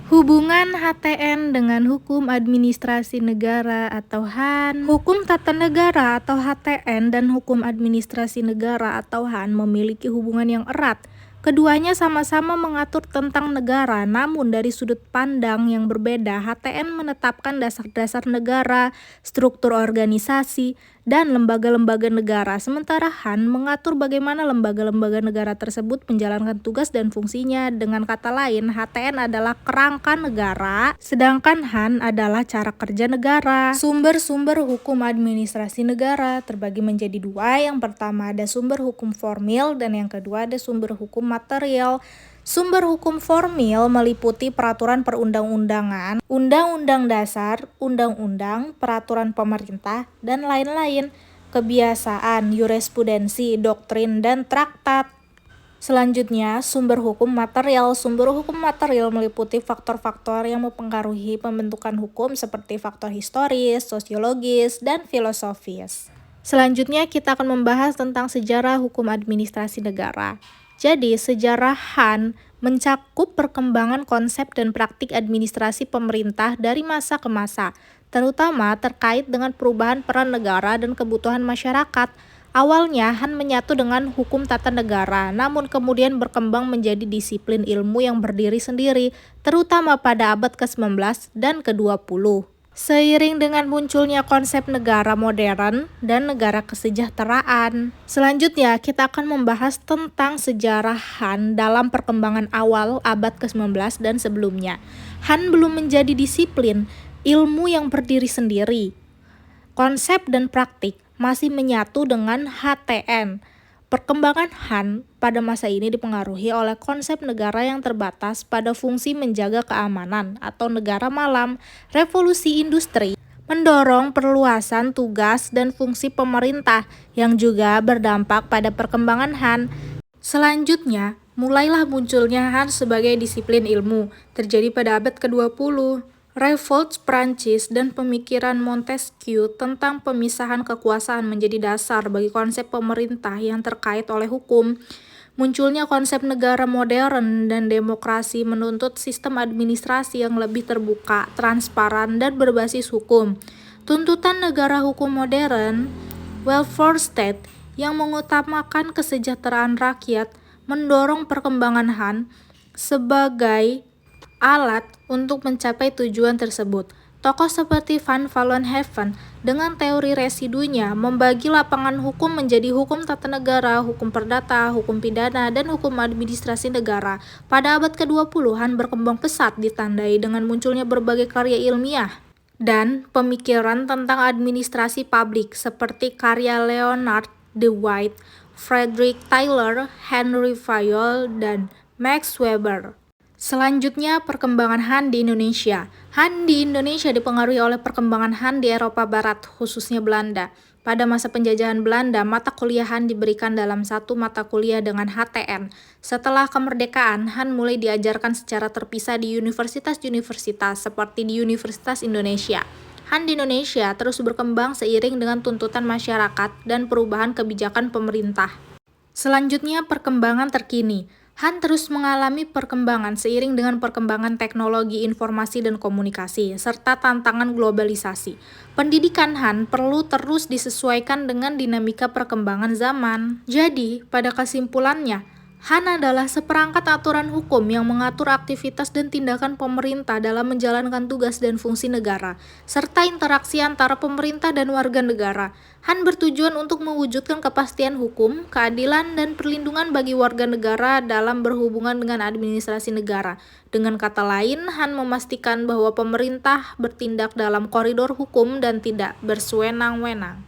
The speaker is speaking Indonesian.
Hubungan HTN dengan Hukum Administrasi Negara atau HAN. Hukum Tata Negara atau HTN dan Hukum Administrasi Negara atau HAN memiliki hubungan yang erat. Keduanya sama-sama mengatur tentang negara, namun dari sudut pandang yang berbeda. HTN menetapkan dasar-dasar negara, struktur organisasi, dan lembaga-lembaga negara, sementara HAN mengatur bagaimana lembaga-lembaga negara tersebut menjalankan tugas dan fungsinya. Dengan kata lain, HTN adalah kerangka negara, sedangkan HAN adalah cara kerja negara. Sumber-sumber hukum administrasi negara terbagi menjadi dua. Yang pertama ada sumber hukum formil dan yang kedua ada sumber hukum material. Sumber hukum formil meliputi peraturan perundang-undangan, undang-undang dasar, undang-undang, peraturan pemerintah, dan lain-lain, kebiasaan, jurisprudensi, doktrin, dan traktat. Selanjutnya, sumber hukum material. Sumber hukum material meliputi faktor-faktor yang mempengaruhi pembentukan hukum seperti faktor historis, sosiologis, dan filosofis. Selanjutnya, kita akan membahas tentang sejarah hukum administrasi negara. Jadi, sejarah HAN mencakup perkembangan konsep dan praktik administrasi pemerintah dari masa ke masa, terutama terkait dengan perubahan peran negara dan kebutuhan masyarakat. Awalnya, HAN menyatu dengan hukum tata negara, namun kemudian berkembang menjadi disiplin ilmu yang berdiri sendiri, terutama pada abad ke-19 dan ke-20. Seiring dengan munculnya konsep negara modern dan negara kesejahteraan. Selanjutnya, kita akan membahas tentang sejarah HAN dalam perkembangan awal abad ke-19 dan sebelumnya. HAN belum menjadi disiplin ilmu yang berdiri sendiri. Konsep dan praktik masih menyatu dengan HTN. Perkembangan HAN pada masa ini dipengaruhi oleh konsep negara yang terbatas pada fungsi menjaga keamanan atau negara malam. Revolusi industri mendorong perluasan tugas dan fungsi pemerintah yang juga berdampak pada perkembangan HAN. Selanjutnya, mulailah munculnya HAN sebagai disiplin ilmu, terjadi pada abad ke-20. Revolt Prancis dan pemikiran Montesquieu tentang pemisahan kekuasaan menjadi dasar bagi konsep pemerintah yang terkait oleh hukum. Munculnya konsep negara modern dan demokrasi menuntut sistem administrasi yang lebih terbuka, transparan, dan berbasis hukum. Tuntutan negara hukum modern, welfare state, yang mengutamakan kesejahteraan rakyat, mendorong perkembangan HAN sebagai alat untuk mencapai tujuan tersebut. Tokoh seperti Van Vollenhoven dengan teori residunya membagi lapangan hukum menjadi hukum tata negara, hukum perdata, hukum pidana, dan hukum administrasi negara. Pada abad ke-20-an berkembang pesat ditandai dengan munculnya berbagai karya ilmiah dan pemikiran tentang administrasi publik seperti karya Leonard Dewey, Frederick Taylor, Henry Fayol, dan Max Weber. Selanjutnya, perkembangan HAN di Indonesia. HAN di Indonesia dipengaruhi oleh perkembangan HAN di Eropa Barat, khususnya Belanda. Pada masa penjajahan Belanda, mata kuliah HAN diberikan dalam satu mata kuliah dengan HTN. Setelah kemerdekaan, HAN mulai diajarkan secara terpisah di universitas-universitas seperti di Universitas Indonesia. HAN di Indonesia terus berkembang seiring dengan tuntutan masyarakat dan perubahan kebijakan pemerintah. Selanjutnya, perkembangan terkini. HAN terus mengalami perkembangan seiring dengan perkembangan teknologi informasi dan komunikasi, serta tantangan globalisasi. Pendidikan HAN perlu terus disesuaikan dengan dinamika perkembangan zaman. Jadi, pada kesimpulannya, HAN adalah seperangkat aturan hukum yang mengatur aktivitas dan tindakan pemerintah dalam menjalankan tugas dan fungsi negara, serta interaksi antara pemerintah dan warga negara. HAN bertujuan untuk mewujudkan kepastian hukum, keadilan, dan perlindungan bagi warga negara dalam berhubungan dengan administrasi negara. Dengan kata lain, HAN memastikan bahwa pemerintah bertindak dalam koridor hukum dan tidak bersewenang-wenang.